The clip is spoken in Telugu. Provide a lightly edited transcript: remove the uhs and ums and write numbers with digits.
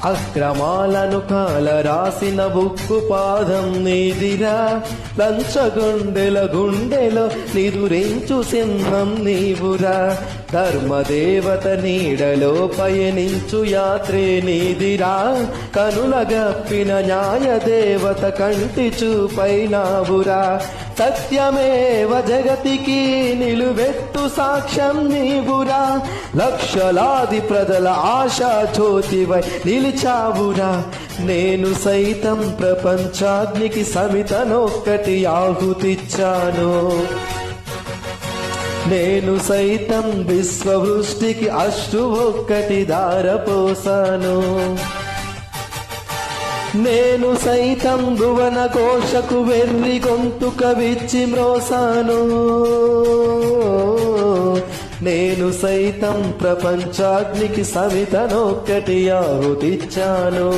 అక్రమాలను కాల రాసిన బుక్కు పాదం నీదిరా, లంచగొండెల గుండెలో నిదురించు సింహం నీవురా, ధర్మదేవత నీడలో పయనించు యాత్రే నీదిరా, కనులగప్పిన న్యాయదేవత కంటి చూపైనావురా, సత్యమేవ జగతికి నిలువెత్తు సాక్ష్యం నీవురా, లక్షలాది ప్రజల ఆశా జ్యోతివై నిలిచావురా, నేను సైతం ప్రపంచాగ్నికి సమితనొక్కటి ఆహుతిచ్చాను, నేను సైతం విశ్వవృష్టికి అశ్రు ఒక్కటి ధారపోసాను, నేను సైతం భువన కోశకు వెర్రి గొంతుక విచ్చి మ్రోసాను, నేను సైతం ప్రపంచాగ్నికి సమితనొక్కటి ఆహుతిచ్చాను.